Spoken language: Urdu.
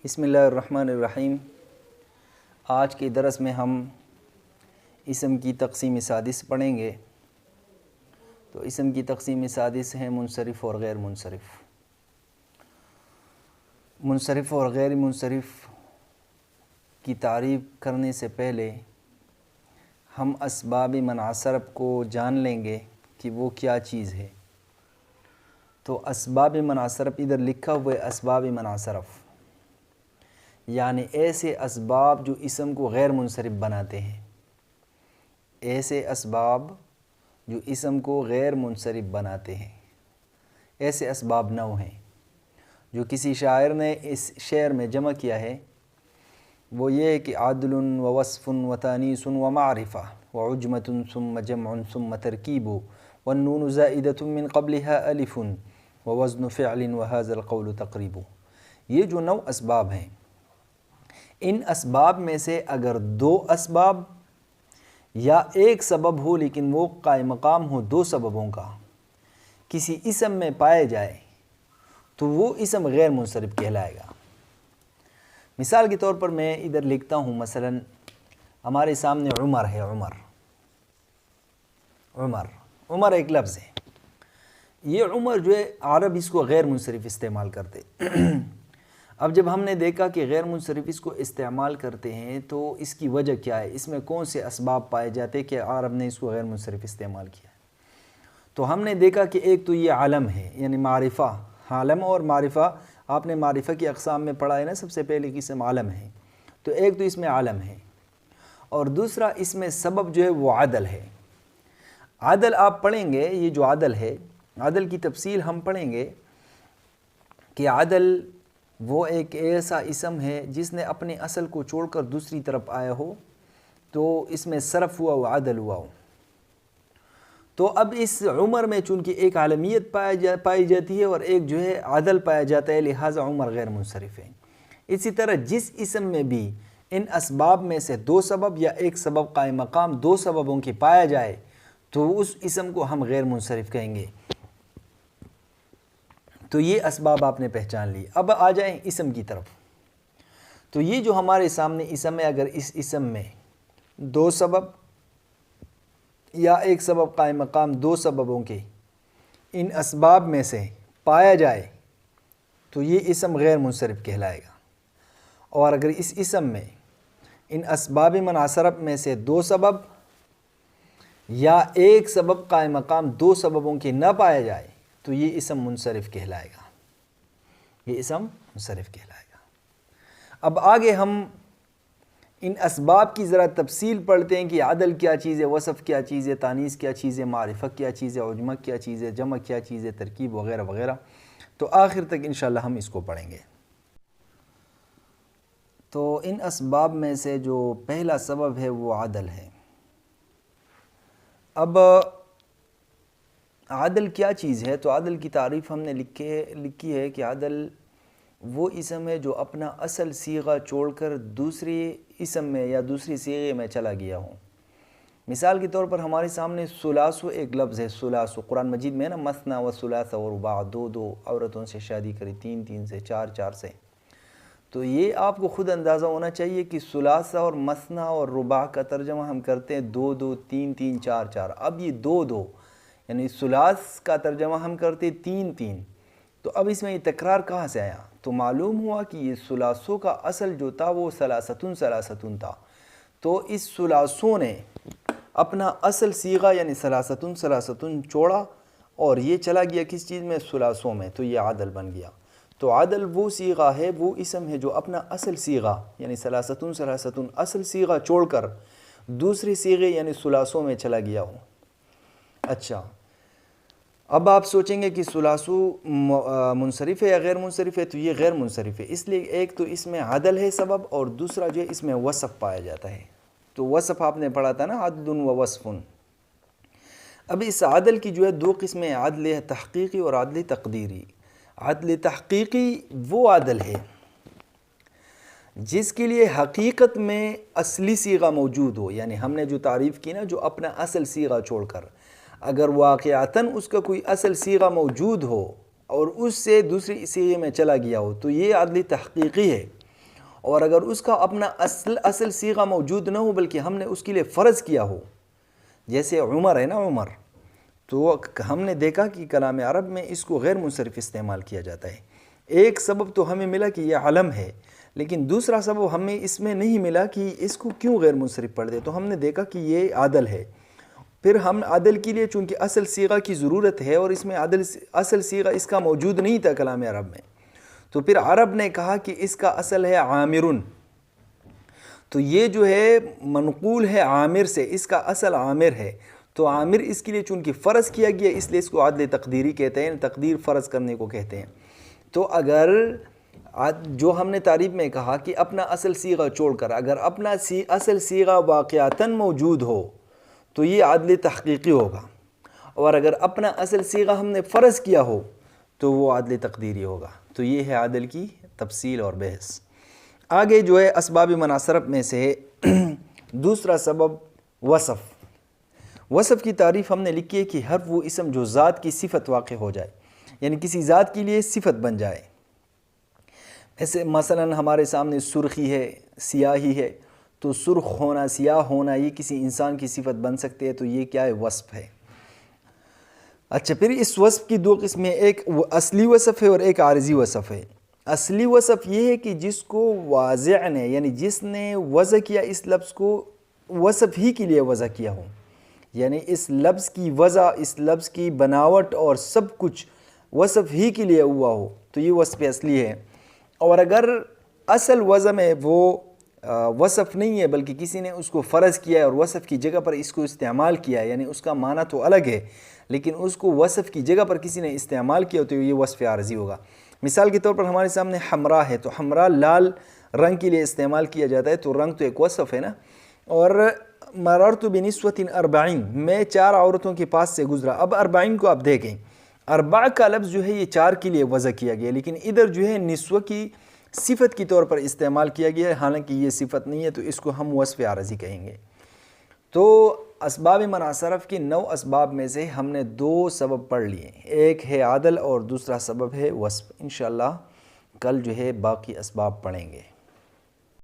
بسم اللہ الرحمن الرحیم۔ آج کے درس میں ہم اسم کی تقسیم سادس پڑھیں گے۔ تو اسم کی تقسیم سادس ہیں منصرف اور غیر منصرف۔ منصرف اور غیر منصرف کی تعریف کرنے سے پہلے ہم اسباب منع صرف کو جان لیں گے کہ وہ کیا چیز ہے۔ تو اسباب منع صرف ادھر لکھا ہوا ہے، اسباب منع صرف یعنی ایسے اسباب جو اسم کو غیر منصرف بناتے ہیں، ایسے اسباب جو اسم کو غیر منصرف بناتے ہیں، ایسے اسباب 9 ہیں جو کسی شاعر نے اس شعر میں جمع کیا ہے۔ وہ یہ ہے کہ عدل و وصف و تانیث و معرفہ و عجمۃ ثم جمع ثم ترکیب والنون زائدۃ من قبلها الف و وزن فعل وهذا القول تقریب۔ یہ جو 9 اسباب ہیں، ان اسباب میں سے اگر 2 اسباب یا ایک سبب ہو لیکن وہ قائم مقام ہو 2 سببوں کا کسی اسم میں پائے جائے تو وہ اسم غیر منصرف کہلائے گا۔ مثال کے طور پر میں ادھر لکھتا ہوں، مثلا ہمارے سامنے عمر ہے، عمر ایک لفظ ہے۔ یہ عمر جو ہے عرب اس کو غیر منصرف استعمال کرتے۔ اب جب ہم نے دیکھا کہ غیر منصرف اس کو استعمال کرتے ہیں تو اس کی وجہ کیا ہے، اس میں کون سے اسباب پائے جاتے کہ عرب نے اس کو غیر منصرف استعمال کیا ہے۔ تو ہم نے دیکھا کہ ایک تو یہ علم ہے، یعنی معرفہ۔ علم اور معرفہ آپ نے معرفہ کی اقسام میں پڑھا ہے نا، سب سے پہلے قسم علم ہے۔ تو ایک تو اس میں علم ہے، اور دوسرا اس میں سبب جو ہے وہ عدل ہے۔ عدل آپ پڑھیں گے، یہ جو عدل ہے، عدل کی تفصیل ہم پڑھیں گے کہ عدل وہ ایک ایسا اسم ہے جس نے اپنے اصل کو چھوڑ کر دوسری طرف آیا ہو تو اس میں صرف ہوا ہو، عدل ہوا ہو۔ تو اب اس عمر میں چونکہ ایک عالمیت پائی جاتی ہے اور ایک جو ہے عدل پایا جاتا ہے، لہٰذا عمر غیر منصرف ہے۔ اسی طرح جس اسم میں بھی ان اسباب میں سے 2 سبب یا ایک سبب قائم مقام 2 سببوں کی پایا جائے تو اس اسم کو ہم غیر منصرف کہیں گے۔ تو یہ اسباب آپ نے پہچان لی۔ اب آ جائیں اسم کی طرف۔ تو یہ جو ہمارے سامنے اسم ہے، اگر اس اسم میں 2 سبب یا ایک سبب قائم مقام 2 سببوں کے ان اسباب میں سے پایا جائے تو یہ اسم غیر منصرف کہلائے گا۔ اور اگر اس اسم میں ان اسباب منع صرف میں سے 2 سبب یا ایک سبب قائم مقام 2 سببوں کے نہ پایا جائے تو یہ اسم منصرف کہلائے گا، یہ اسم منصرف کہلائے گا۔ اب آگے ہم ان اسباب کی ذرا تفصیل پڑھتے ہیں کہ عدل کیا چیز ہے، وصف کیا چیز ہے، تانیث کیا چیز ہے، معرفہ کیا چیز ہے، عجمہ کیا چیز ہے، جمع کیا چیز ہے، ترکیب وغیرہ وغیرہ۔ تو آخر تک انشاءاللہ ہم اس کو پڑھیں گے۔ تو ان اسباب میں سے جو پہلا سبب ہے وہ عدل ہے۔ اب عدل کیا چیز ہے؟ تو عدل کی تعریف ہم نے لکھی ہے کہ عدل وہ اسم ہے جو اپنا اصل صیغہ چھوڑ کر دوسری اسم میں یا دوسری صیغے میں چلا گیا ہو۔ مثال کے طور پر ہمارے سامنے ثلاثو ایک لفظ ہے، ثلاثو قرآن مجید میں نا، مثنا و ثلاث و رباع، 2 عورتوں سے شادی کری، 3 سے، 4 سے۔ تو یہ آپ کو خود اندازہ ہونا چاہیے کہ ثلاثہ اور مثنا اور رباع کا ترجمہ ہم کرتے ہیں 2 3 4۔ اب یہ 2 یعنی ثلاث کا ترجمہ ہم کرتے 3۔ تو اب اس میں یہ تکرار کہاں سے آیا؟ تو معلوم ہوا کہ یہ ثلاثوں کا اصل جو تھا وہ ثلاثتن تھا۔ تو اس ثلاثوں نے اپنا اصل صیغہ یعنی ثلاثتن چھوڑا اور یہ چلا گیا کس چیز میں؟ ثلاثوں میں۔ تو یہ عدل بن گیا۔ تو عدل وہ صیغہ ہے، وہ اسم ہے جو اپنا اصل صیغہ یعنی ثلاثتن اصل صیغہ چھوڑ کر دوسری صیغے یعنی ثلاثوں میں چلا گیا ہو۔ اچھا، اب آپ سوچیں گے کہ ثلاثو منصرف ہے یا غیر منصرف ہے؟ تو یہ غیر منصرف ہے، اس لیے ایک تو اس میں عدل ہے سبب، اور دوسرا جو ہے اس میں وصف پایا جاتا ہے۔ تو وصف آپ نے پڑھا تھا نا، عدل و وصف۔ اب اس عدل کی جو ہے 2 قسمیں، عدل تحقیقی اور عدل تقدیری۔ عدل تحقیقی وہ عدل ہے جس کے لیے حقیقت میں اصلی صیغہ موجود ہو، یعنی ہم نے جو تعریف کی نا، جو اپنا اصل صیغہ چھوڑ کر اگر واقعتاً اس کا کوئی اصل صیغہ موجود ہو اور اس سے دوسری صیغے میں چلا گیا ہو تو یہ عدل تحقیقی ہے۔ اور اگر اس کا اپنا اصل صیغہ موجود نہ ہو بلکہ ہم نے اس کے لیے فرض کیا ہو، جیسے عمر ہے نا، عمر، تو ہم نے دیکھا کہ کلام عرب میں اس کو غیر منصرف استعمال کیا جاتا ہے۔ ایک سبب تو ہمیں ملا کہ یہ علم ہے، لیکن دوسرا سبب ہمیں اس میں نہیں ملا کہ اس کو کیوں غیر منصرف پڑھ دے، تو ہم نے دیکھا کہ یہ عادل ہے۔ پھر ہم عادل کے لیے چونکہ اصل صیغہ کی ضرورت ہے اور اس میں اصل صیغہ اس کا موجود نہیں تھا کلام عرب میں، تو پھر عرب نے کہا کہ اس کا اصل ہے عامرن، تو یہ جو ہے منقول ہے عامر سے، اس کا اصل عامر ہے، تو عامر اس کے لیے چونکہ فرض کیا گیا اس لیے اس کو عدل تقدیری کہتے ہیں، تقدیر فرض کرنے کو کہتے ہیں۔ تو اگر جو ہم نے تعریف میں کہا کہ اپنا اصل صیغہ چھوڑ کر اگر اپنا اصل صیغہ واقعتاً موجود ہو تو یہ عدل تحقیقی ہوگا، اور اگر اپنا اصل صیغہ ہم نے فرض کیا ہو تو وہ عدل تقدیری ہوگا۔ تو یہ ہے عدل کی تفصیل اور بحث۔ آگے جو ہے اسباب مناصرف میں سے دوسرا سبب وصف کی تعریف ہم نے لکھی ہے کہ ہر وہ اسم جو ذات کی صفت واقع ہو جائے، یعنی کسی ذات کے لیے صفت بن جائے۔ ایسے مثلا ہمارے سامنے سرخی ہے، سیاہی ہے، تو سرخ ہونا، سیاہ ہونا یہ کسی انسان کی صفت بن سکتے ہے، تو یہ کیا ہے؟ وصف ہے۔ اچھا، پھر اس وصف کی دو قسمیں، ایک اصلی وصف ہے اور ایک عارضی وصف ہے۔ اصلی وصف یہ ہے کہ جس کو واضع نے، یعنی جس نے وضع کیا اس لفظ کو وصف ہی کے لیے وضع کیا ہو، یعنی اس لفظ کی وضع، اس لفظ کی بناوٹ اور سب کچھ وصف ہی کے لیے ہوا ہو، تو یہ وصف اصلی ہے۔ اور اگر اصل وضع میں وہ وصف نہیں ہے بلکہ کسی نے اس کو فرض کیا ہے اور وصف کی جگہ پر اس کو استعمال کیا ہے، یعنی اس کا معنی تو الگ ہے لیکن اس کو وصف کی جگہ پر کسی نے استعمال کیا تو یہ وصف عارضی ہوگا۔ مثال کے طور پر ہمارے سامنے حمراء ہے، تو حمراء لال رنگ کے لیے استعمال کیا جاتا ہے، تو رنگ تو ایک وصف ہے نا۔ اور مررت بنسوۃ 40، میں 4 عورتوں کے پاس سے گزرا۔ اب 40 کو آپ دیکھیں، 4 کا لفظ جو ہے یہ 4 کے لیے وضع کیا گیا، لیکن ادھر جو ہے نسوہ کی صفت کی طور پر استعمال کیا گیا ہے، حالانکہ یہ صفت نہیں ہے، تو اس کو ہم وصف عارضی کہیں گے۔ تو اسباب مناصرف کی 9 اسباب میں سے ہم نے 2 سبب پڑھ لیے، ایک ہے عدل اور دوسرا سبب ہے وصف۔ انشاءاللہ کل جو ہے باقی اسباب پڑھیں گے۔